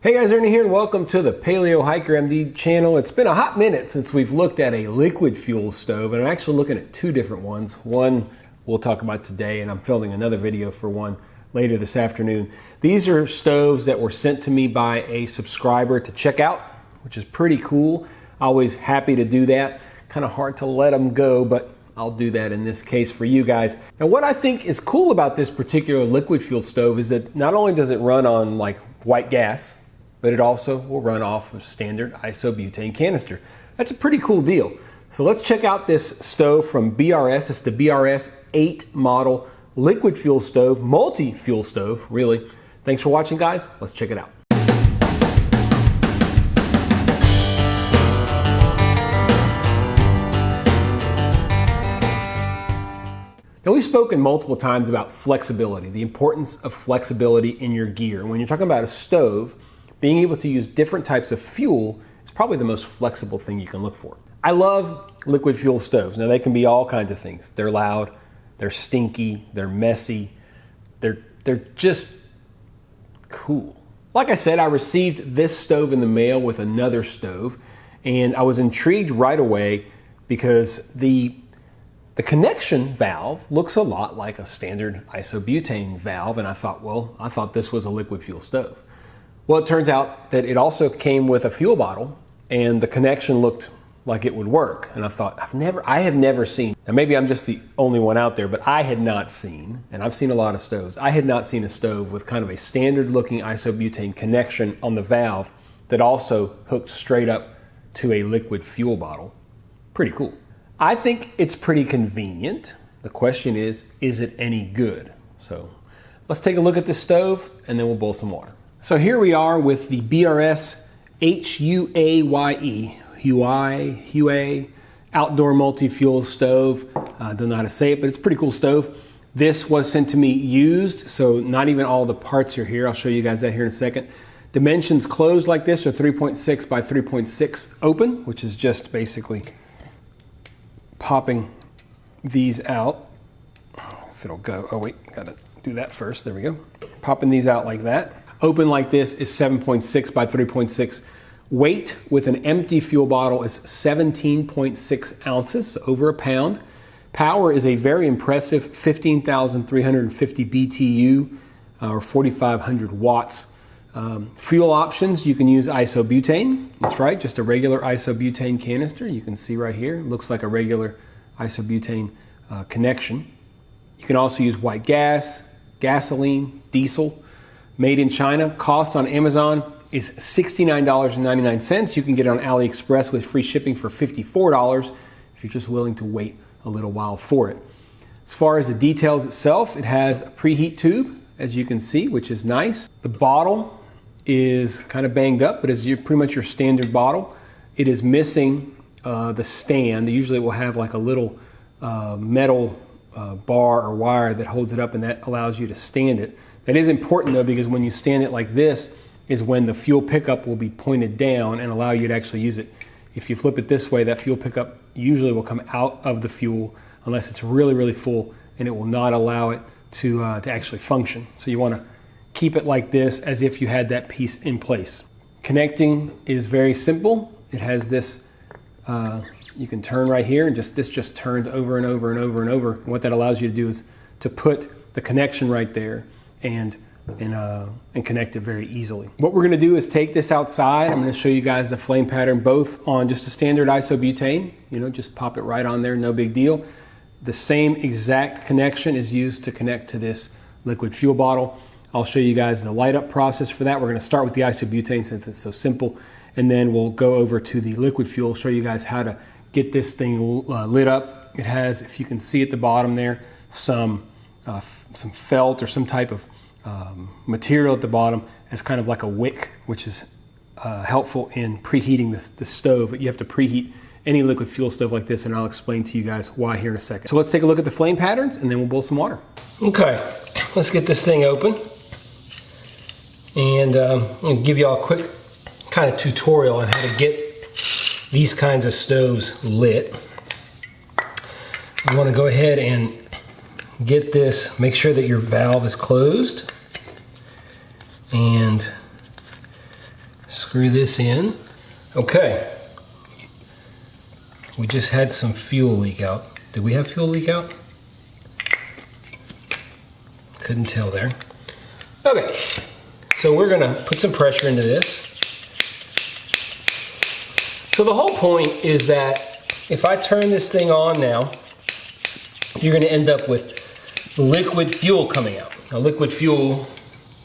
Hey guys, Ernie here and welcome to the Paleo Hiker MD channel. It's been a hot minute since we've looked at a liquid fuel stove, and I'm actually looking at two different ones. One we'll talk about today, and I'm filming another video for one later this afternoon. These are stoves that were sent to me by a subscriber to check out, which is pretty cool. Always happy to do that. Kind of hard to let them go, but I'll do that in this case for you guys. Now what I think is cool about this particular liquid fuel stove is that not only does it run on like white gas, but it also will run off of standard isobutane canister. That's a pretty cool deal. So let's check out this stove from BRS. It's the BRS-8 model liquid fuel stove, multi-fuel stove, really. Thanks for watching, guys. Let's check it out. Now, we've spoken multiple times about flexibility, the importance of flexibility in your gear. When you're talking about a stove, being able to use different types of fuel is probably the most flexible thing you can look for. I love liquid fuel stoves. Now, they can be all kinds of things. They're loud, they're stinky, they're messy, they're just cool. Like I said, I received this stove in the mail with another stove, and I was intrigued right away because the connection valve looks a lot like a standard isobutane valve, and I thought this was a liquid fuel stove. Well, it turns out that it also came with a fuel bottle, and the connection looked like it would work. And I thought, I have never seen, now maybe I'm just the only one out there, but I had not seen, and I've seen a lot of stoves, I had not seen a stove with kind of a standard looking isobutane connection on the valve that also hooked straight up to a liquid fuel bottle. Pretty cool. I think it's pretty convenient. The question is it any good? So let's take a look at this stove and then we'll boil some water. So here we are with the BRS Huaye outdoor multi-fuel stove. I don't know how to say it, but it's a pretty cool stove. This was sent to me used, so not even all the parts are here. I'll show you guys that here in a second. Dimensions closed like this are 3.6 by 3.6 open, which is just basically popping these out. If it'll go, oh wait, gotta do that first, there we go. Popping these out like that. Open like this is 7.6 by 3.6. Weight with an empty fuel bottle is 17.6 ounces, so over a pound. Power is a very impressive 15,350 BTU or 4,500 watts. Fuel options, you can use isobutane. That's right, just a regular isobutane canister. You can see right here, it looks like a regular isobutane connection. You can also use white gas, gasoline, diesel. Made in China, cost on Amazon is $69.99. You can get it on AliExpress with free shipping for $54 if you're just willing to wait a little while for it. As far as the details itself, it has a preheat tube, as you can see, which is nice. The bottle is kind of banged up, but it's pretty much your standard bottle. It is missing the stand. Usually it will have like a little metal bar or wire that holds it up, and that allows you to stand it. That is important though, because when you stand it like this is when the fuel pickup will be pointed down and allow you to actually use it. If you flip it this way, that fuel pickup usually will come out of the fuel unless it's really, really full, and it will not allow it to actually function. So you want to keep it like this as if you had that piece in place. Connecting is very simple. It has this, you can turn right here, and this just turns over and over and over and over. And what that allows you to do is to put the connection right there and connect it very easily. What we're going to do is take this outside. I'm going to show you guys the flame pattern both on just a standard isobutane. You know, just pop it right on there, no big deal. The same exact connection is used to connect to this liquid fuel bottle. I'll show you guys the light up process for that. We're going to start with the isobutane since it's so simple, and then we'll go over to the liquid fuel, show you guys how to get this thing lit up. It has, if you can see at the bottom there, some felt or some type of material at the bottom as kind of like a wick, which is helpful in preheating the stove. But you have to preheat any liquid fuel stove like this, and I'll explain to you guys why here in a second. So let's take a look at the flame patterns and then we'll boil some water. Okay, let's get this thing open. And I'm gonna give you all a quick kind of tutorial on how to get these kinds of stoves lit. You wanna go ahead and get this, make sure that your valve is closed, and screw this in. Okay. We just had some fuel leak out. Did we have fuel leak out? Couldn't tell there. Okay, so we're gonna put some pressure into this. So the whole point is that if I turn this thing on now, you're gonna end up with liquid fuel coming out. Now liquid fuel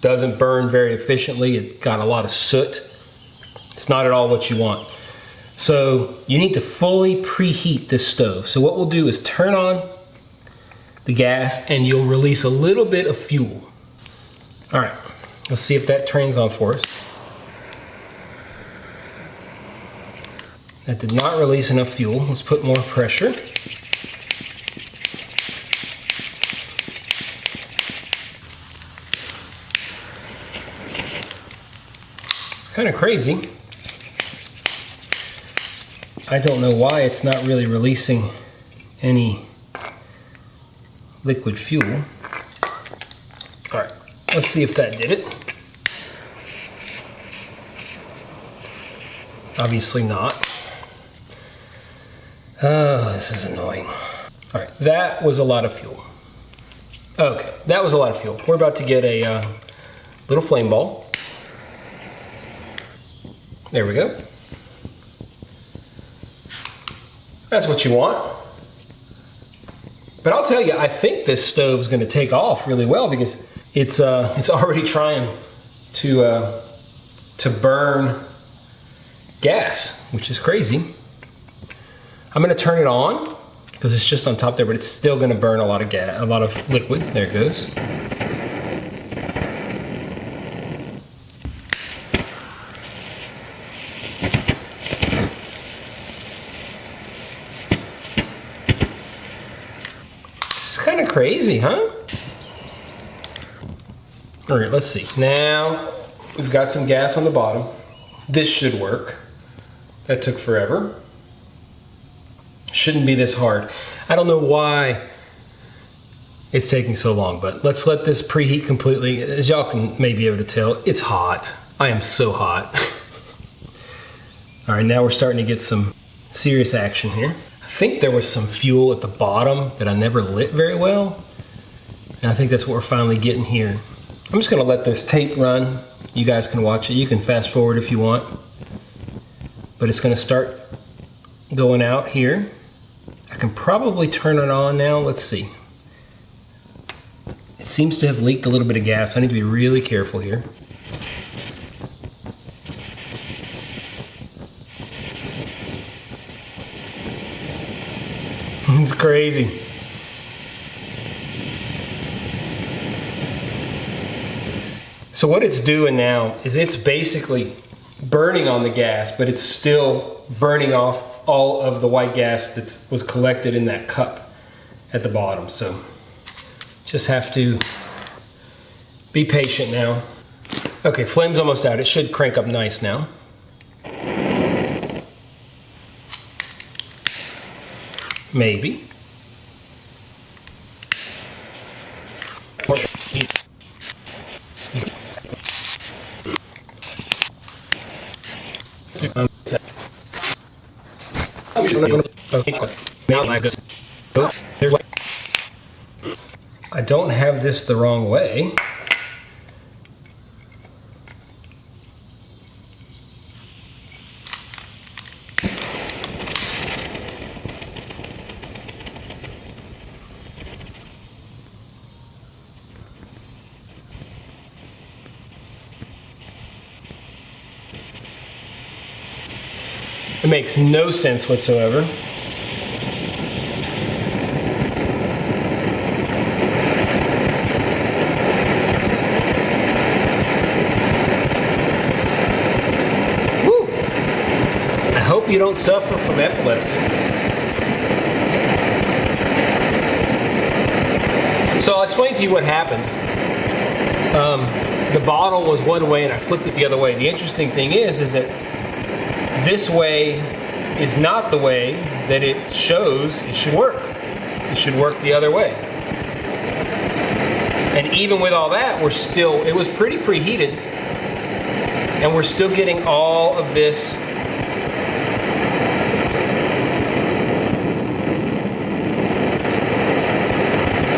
doesn't burn very efficiently. It got a lot of soot. It's not at all what you want. So you need to fully preheat this stove. So what we'll do is turn on the gas and you'll release a little bit of fuel. All right, let's see if that turns on for us. That did not release enough fuel. Let's put more pressure. Kind of crazy. I don't know why it's not really releasing any liquid fuel. All right, let's see if that did it. Obviously not. Oh, this is annoying. All right, that was a lot of fuel. Okay, that was a lot of fuel. We're about to get a little flame ball. There we go. That's what you want. But I'll tell you, I think this stove is going to take off really well because it's already trying to burn gas, which is crazy. I'm going to turn it on because it's just on top there, but it's still going to burn a lot of gas, a lot of liquid. There it goes. Kind of crazy, huh? All right, let's see. Now we've got some gas on the bottom. This should work. That took forever. Shouldn't be this hard. I don't know why it's taking so long, but let's let this preheat completely. As y'all can maybe be able to tell, it's hot. I am so hot. All right, now we're starting to get some serious action here. I think there was some fuel at the bottom that I never lit very well. And I think that's what we're finally getting here. I'm just gonna let this tape run. You guys can watch it. You can fast forward if you want. But it's gonna start going out here. I can probably turn it on now. Let's see. It seems to have leaked a little bit of gas. I need to be really careful here. It's crazy. So what it's doing now is it's basically burning on the gas, but it's still burning off all of the white gas that was collected in that cup at the bottom. So just have to be patient now. Okay, flame's almost out. It should crank up nice now. Maybe. I don't have this the wrong way. It makes no sense whatsoever. Woo! I hope you don't suffer from epilepsy. So I'll explain to you what happened. The bottle was one way and I flipped it the other way. The interesting thing is that this way is not the way that it shows it should work. It should work the other way. And even with all that, it was pretty preheated. and we're still getting all of this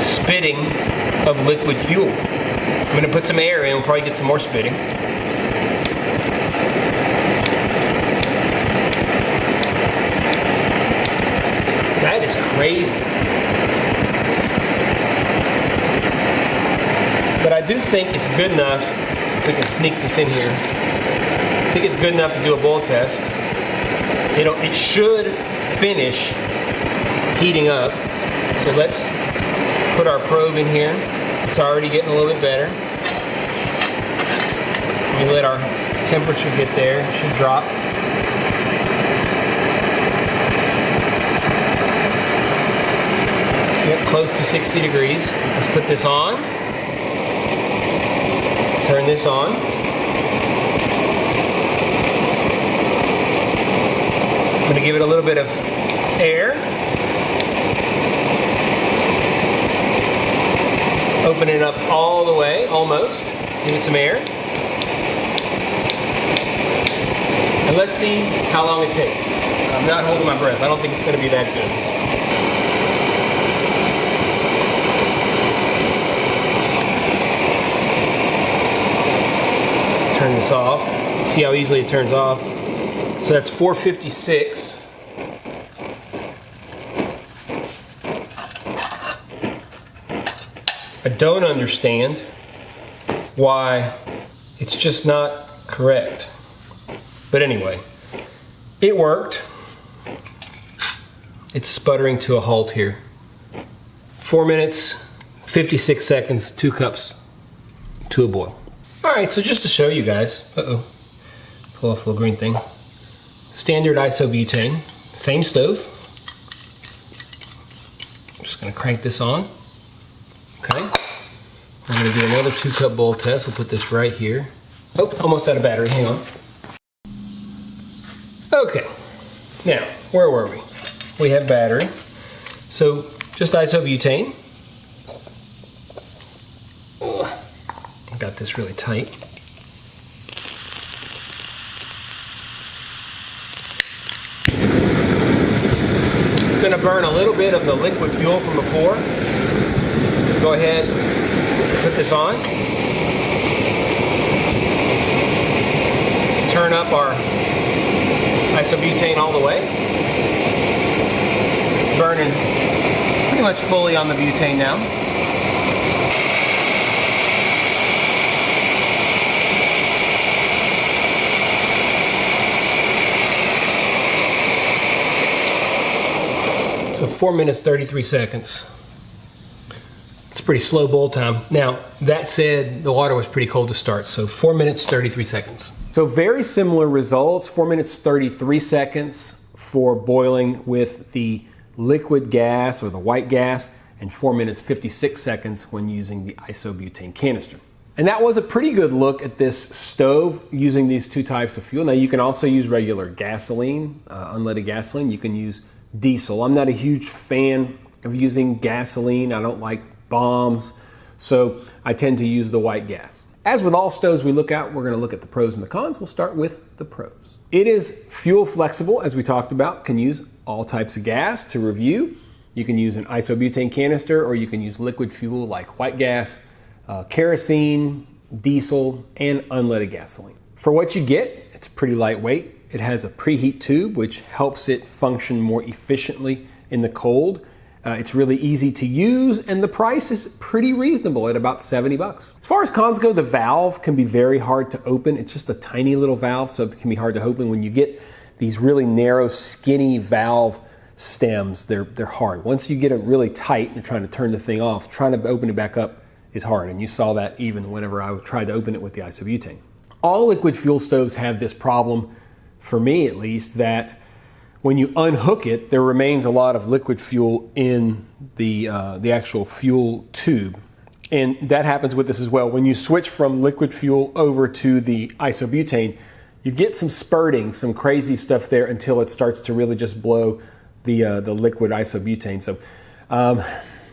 spitting of liquid fuel. I'm going to put some air in, we'll probably get some more spitting. That is crazy. But I do think it's good enough, if we can sneak this in here, I think it's good enough to do a boil test. It should finish heating up. So let's put our probe in here. It's already getting a little bit better. We let our temperature get there. It should drop. Yep, close to 60 degrees. Let's put this on. Turn this on. I'm going to give it a little bit of air. Open it up all the way, almost. Give it some air. And let's see how long it takes. I'm not holding my breath. I don't think it's going to be that good. Turn this off. See how easily it turns off. So that's 456. I don't understand why it's just not correct. But anyway, it worked. It's sputtering to a halt here. 4 minutes, 56 seconds, 2 cups to a boil. All right, so just to show you guys, pull off the little green thing. Standard isobutane, same stove. I'm just gonna crank this on. Okay, we're gonna do another 2-cup boil test. We'll put this right here. Oh, almost out of battery, hang on. Okay, now, where were we? We have battery. So, just isobutane. Got this really tight. It's going to burn a little bit of the liquid fuel from before. Go ahead, put this on. Turn up our isobutane all the way. It's burning pretty much fully on the butane now. So 4 minutes, 33 seconds. It's a pretty slow boil time. Now, that said, the water was pretty cold to start, so 4 minutes, 33 seconds. So very similar results, 4 minutes, 33 seconds for boiling with the liquid gas or the white gas, and 4 minutes, 56 seconds when using the isobutane canister. And that was a pretty good look at this stove using these 2 types of fuel. Now, you can also use regular gasoline, unleaded gasoline. You can use diesel. I'm not a huge fan of using gasoline. I don't like bombs, so I tend to use the white gas. As with all stoves we look at, we're going to look at the pros and the cons. We'll start with the pros. It is fuel flexible, as we talked about, can use all types of gas. To review, you can use an isobutane canister, or you can use liquid fuel like white gas, kerosene, diesel, and unleaded gasoline. For what you get, it's pretty lightweight. It has a preheat tube, which helps it function more efficiently in the cold. It's really easy to use, and the price is pretty reasonable at about 70 bucks. As far as cons go, the valve can be very hard to open. It's just a tiny little valve, so it can be hard to open. When you get these really narrow, skinny valve stems, they're hard. Once you get it really tight and you're trying to turn the thing off, trying to open it back up is hard, and you saw that even whenever I tried to open it with the isobutane. All liquid fuel stoves have this problem, for me at least, that when you unhook it, there remains a lot of liquid fuel in the actual fuel tube. And that happens with this as well. When you switch from liquid fuel over to the isobutane, you get some spurting, some crazy stuff there until it starts to really just blow the liquid isobutane. So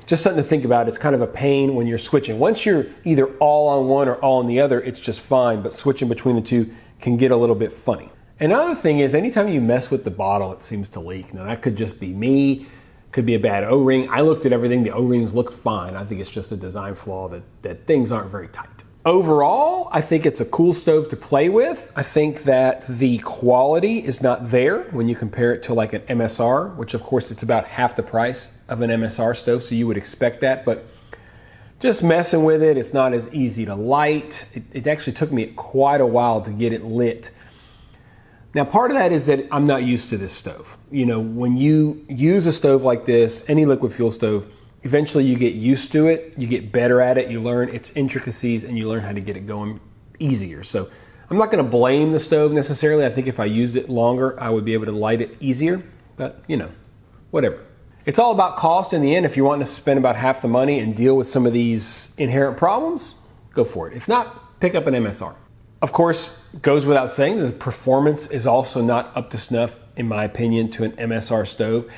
just something to think about. It's kind of a pain when you're switching. Once you're either all on one or all on the other, it's just fine, but switching between the two can get a little bit funny. Another thing is anytime you mess with the bottle, it seems to leak. Now that could just be me, could be a bad O-ring. I looked at everything, the O-rings looked fine. I think it's just a design flaw that things aren't very tight. Overall, I think it's a cool stove to play with. I think that the quality is not there when you compare it to like an MSR, which of course it's about half the price of an MSR stove, so you would expect that, but just messing with it, it's not as easy to light. It actually took me quite a while to get it lit. Now, part of that is that I'm not used to this stove. You know, when you use a stove like this, any liquid fuel stove, eventually you get used to it, you get better at it, you learn its intricacies, and you learn how to get it going easier. So I'm not gonna blame the stove necessarily. I think if I used it longer, I would be able to light it easier, but you know, whatever. It's all about cost in the end. If you're wanting to spend about half the money and deal with some of these inherent problems, go for it. If not, pick up an MSR. Of course, it goes without saying that the performance is also not up to snuff, in my opinion, to an MSR stove.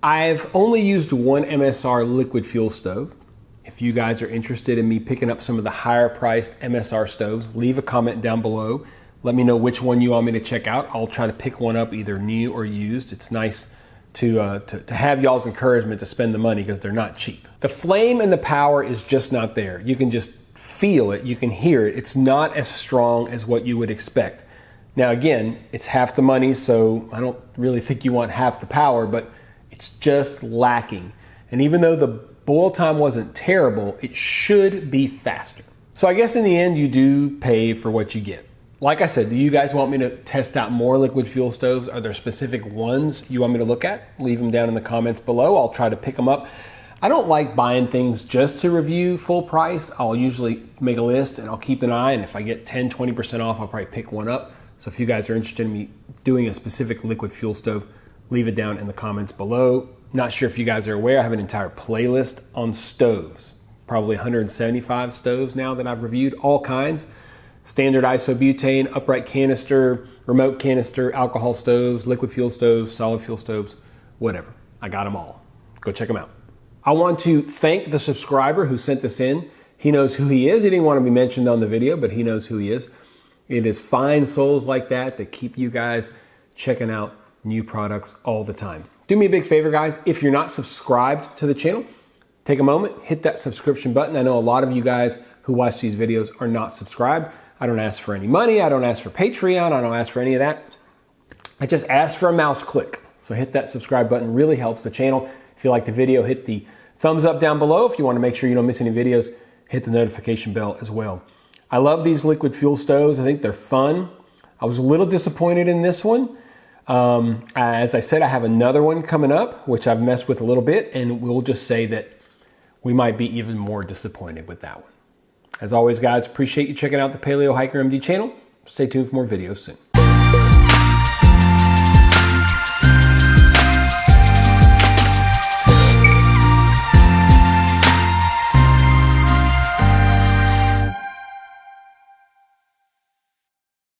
I've only used one MSR liquid fuel stove. If you guys are interested in me picking up some of the higher priced MSR stoves, leave a comment down below. Let me know which one you want me to check out. I'll try to pick one up, either new or used. It's nice to have y'all's encouragement to spend the money because they're not cheap. The flame and the power is just not there. You can just feel it, you can hear it. It's not as strong as what you would expect. Now again, it's half the money, so I don't really think you want half the power, but it's just lacking. And even though the boil time wasn't terrible, it should be faster. So I guess in the end, you do pay for what you get. Like I said, do you guys want me to test out more liquid fuel stoves? Are there specific ones you want me to look at? Leave them down in the comments below. I'll try to pick them up. I don't like buying things just to review full price. I'll usually make a list and I'll keep an eye, and if I get 10, 20% off, I'll probably pick one up. So if you guys are interested in me doing a specific liquid fuel stove, leave it down in the comments below. Not sure if you guys are aware, I have an entire playlist on stoves. Probably 175 stoves now that I've reviewed, all kinds. Standard isobutane, upright canister, remote canister, alcohol stoves, liquid fuel stoves, solid fuel stoves, whatever. I got them all. Go check them out. I want to thank the subscriber who sent this in. He knows who he is. He didn't want to be mentioned on the video, but he knows who he is. It is fine souls like that that keep you guys checking out new products all the time. Do me a big favor, guys. If you're not subscribed to the channel, take a moment, hit that subscription button. I know a lot of you guys who watch these videos are not subscribed. I don't ask for any money. I don't ask for Patreon. I don't ask for any of that. I just ask for a mouse click. So hit that subscribe button. Really helps the channel. If you like the video, hit the thumbs up down below. If you want to make sure you don't miss any videos, hit the notification bell as well. I love these liquid fuel stoves. I think they're fun. I was a little disappointed in this one. As I said, I have another one coming up, which I've messed with a little bit, and we'll just say that we might be even more disappointed with that one. As always, guys, appreciate you checking out the Paleo Hiker MD channel. Stay tuned for more videos soon.